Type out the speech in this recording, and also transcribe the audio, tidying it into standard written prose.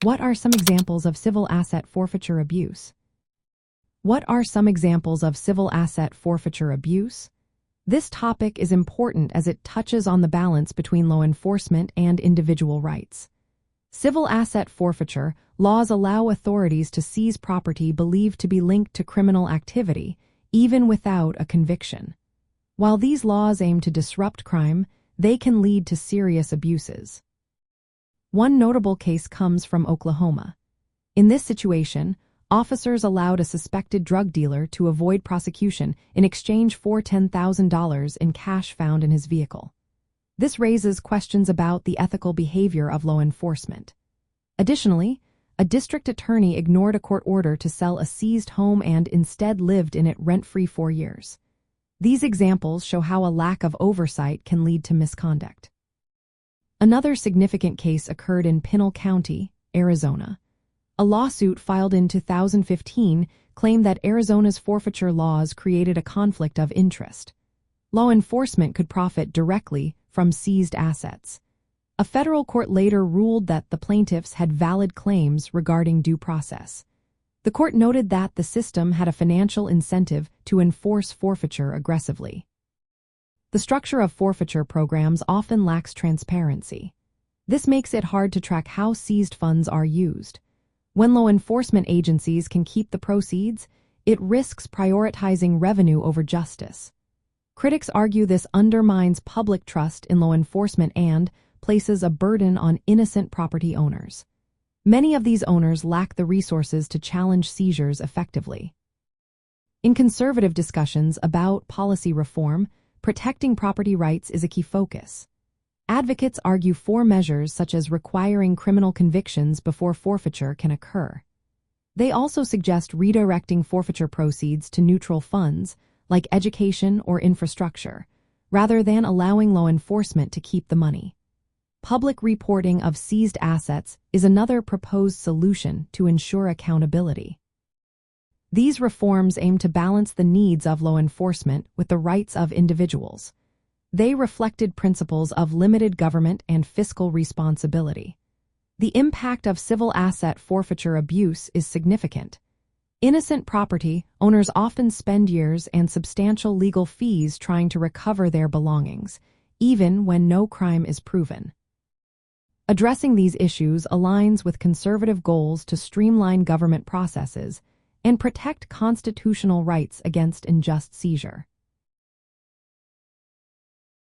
What are some examples of civil asset forfeiture abuse? What are some examples of civil asset forfeiture abuse? This topic is important as it touches on the balance between law enforcement and individual rights. Civil asset forfeiture laws allow authorities to seize property believed to be linked to criminal activity, even without a conviction. While these laws aim to disrupt crime, they can lead to serious abuses. One notable case comes from Oklahoma. In this situation, officers allowed a suspected drug dealer to avoid prosecution in exchange for $10,000 in cash found in his vehicle. This raises questions about the ethical behavior of law enforcement. Additionally, a district attorney ignored a court order to sell a seized home and instead lived in it rent-free 4 years. These examples show how a lack of oversight can lead to misconduct. Another significant case occurred in Pinal County, Arizona. A lawsuit filed in 2015 claimed that Arizona's forfeiture laws created a conflict of interest. Law enforcement could profit directly from seized assets. A federal court later ruled that the plaintiffs had valid claims regarding due process. The court noted that the system had a financial incentive to enforce forfeiture aggressively. The structure of forfeiture programs often lacks transparency. This makes it hard to track how seized funds are used. When law enforcement agencies can keep the proceeds, it risks prioritizing revenue over justice. Critics argue this undermines public trust in law enforcement and places a burden on innocent property owners. Many of these owners lack the resources to challenge seizures effectively. In conservative discussions about policy reform, protecting property rights is a key focus. Advocates argue for measures such as requiring criminal convictions before forfeiture can occur. They also suggest redirecting forfeiture proceeds to neutral funds, like education or infrastructure, rather than allowing law enforcement to keep the money. Public reporting of seized assets is another proposed solution to ensure accountability. These reforms aim to balance the needs of law enforcement with the rights of individuals. They reflected principles of limited government and fiscal responsibility. The impact of civil asset forfeiture abuse is significant. Innocent property owners often spend years and substantial legal fees trying to recover their belongings, even when no crime is proven. Addressing these issues aligns with conservative goals to streamline government processes and protect constitutional rights against unjust seizure.